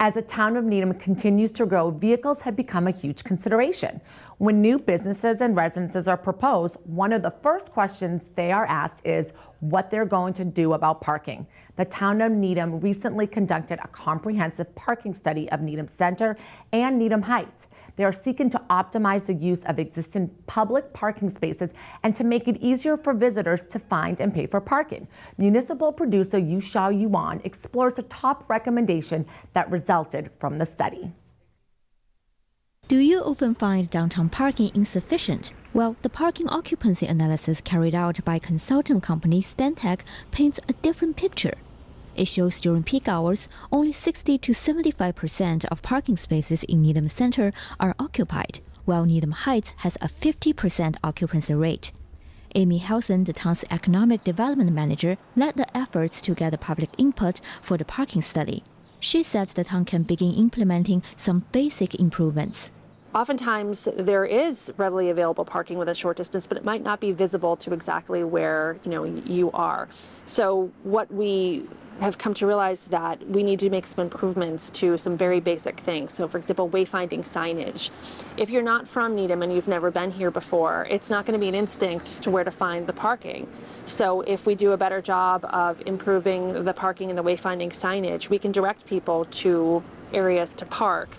As the town of Needham continues to grow, vehicles have become a huge consideration. When new businesses and residences are proposed, one of the first questions they are asked is what they're going to do about parking. The town of Needham recently conducted a comprehensive parking study of Needham Center and Needham Heights. They are seeking to optimize the use of existing public parking spaces and to make it easier for visitors to find and pay for parking. Municipal producer Yushao Yuan explores the top recommendation that resulted from the study. Do you often find downtown parking insufficient? Well, the parking occupancy analysis carried out by consultant company Stantec paints a different picture. It shows during peak hours, only 60 to 75% of parking spaces in Needham Center are occupied, while Needham Heights has a 50% occupancy rate. Amy Helson, the town's economic development manager, led the efforts to gather public input for the parking study. She said the town can begin implementing some basic improvements. Oftentimes there is readily available parking within a short distance, but it might not be visible to exactly where you are. So what we have come to realize that we need to make some improvements to some very basic things. So for example, wayfinding signage. If you're not from Needham and you've never been here before, it's not going to be an instinct as to where to find the parking. So if we do a better job of improving the parking and the wayfinding signage, we can direct people to areas to park.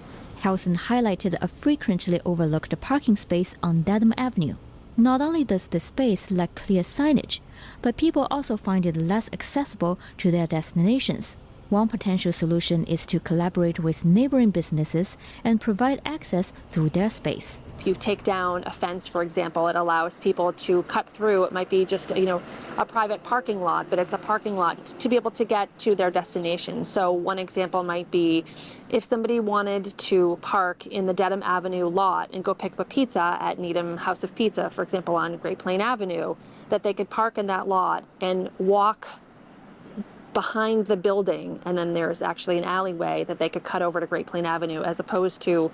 Helson highlighted a frequently overlooked parking space on Needham Avenue. Not only does the space lack clear signage, but people also find it less accessible to their destinations. One potential solution is to collaborate with neighboring businesses and provide access through their space. If you take down a fence, for example, it allows people to cut through. It might be just a private parking lot, but it's a parking lot to be able to get to their destination. So one example might be if somebody wanted to park in the Needham Avenue lot and go pick up a pizza at Needham House of Pizza, for example, on Great Plain Avenue, that they could park in that lot and walk behind the building, and then there's actually an alleyway that they could cut over to Great Plain Avenue, as opposed to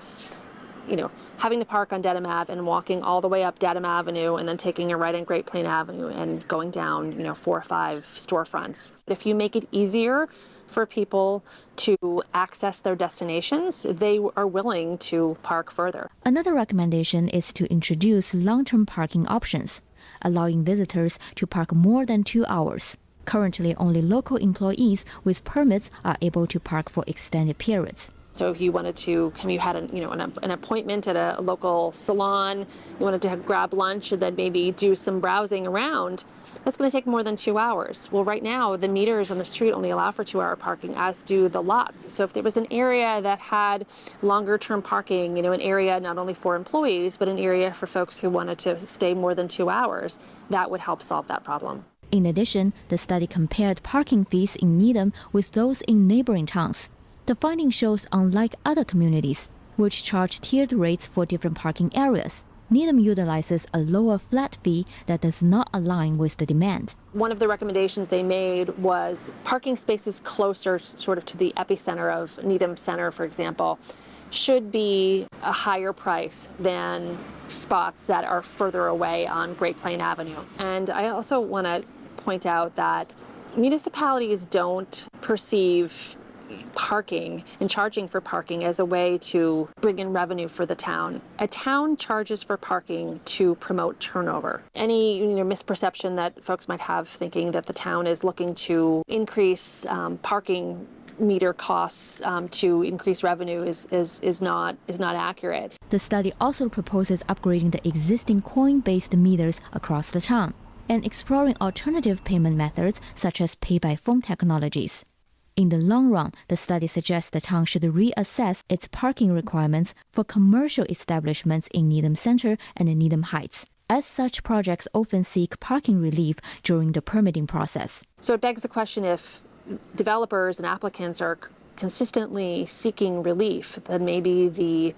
having to park on Needham Ave and walking all the way up Needham Avenue and then taking a right on Great Plain Avenue and going down 4 or 5 storefronts. If you make it easier for people to access their destinations, they are willing to park further. Another recommendation is to introduce long-term parking options, allowing visitors to park more than 2 hours. Currently, only local employees with permits are able to park for extended periods. So if you wanted to, you had an appointment at a local salon, you wanted to grab lunch and then maybe do some browsing around, that's going to take more than 2 hours. Well, right now, the meters on the street only allow for 2-hour parking, as do the lots. So if there was an area that had longer-term parking, an area not only for employees, but an area for folks who wanted to stay more than 2 hours, that would help solve that problem. In addition, the study compared parking fees in Needham with those in neighboring towns. The finding shows, unlike other communities, which charge tiered rates for different parking areas, Needham utilizes a lower flat fee that does not align with the demand. One of the recommendations they made was parking spaces closer sort of to the epicenter of Needham Center, for example, should be a higher price than spots that are further away on Great Plain Avenue. And I also want to point out that municipalities don't perceive parking and charging for parking as a way to bring in revenue for the town. A town charges for parking to promote turnover. Any misperception that folks might have thinking that the town is looking to increase parking meter costs to increase revenue is not accurate. The study also proposes upgrading the existing coin-based meters across the town and exploring alternative payment methods such as pay-by-phone technologies. In the long run, the study suggests the town should reassess its parking requirements for commercial establishments in Needham Center and Needham Heights, as such projects often seek parking relief during the permitting process. So it begs the question, if developers and applicants are consistently seeking relief, then maybe the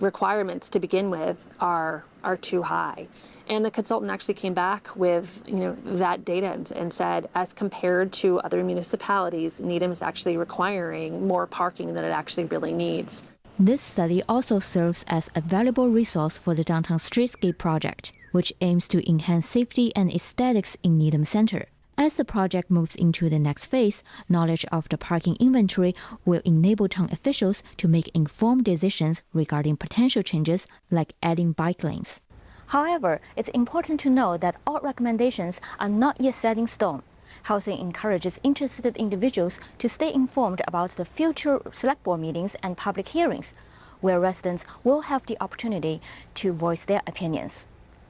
requirements to begin with are too high. And the consultant actually came back with that data and said, as compared to other municipalities, Needham is actually requiring more parking than it actually really needs. This study also serves as a valuable resource for the Downtown Streetscape project, which aims to enhance safety and aesthetics in Needham Center. As the project moves into the next phase, knowledge of the parking inventory will enable town officials to make informed decisions regarding potential changes like adding bike lanes. However, it's important to know that all recommendations are not yet set in stone. Housing encourages interested individuals to stay informed about the future select board meetings and public hearings, where residents will have the opportunity to voice their opinions.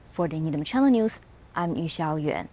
For the Needham Channel News, I'm Yu Xiaoyuan.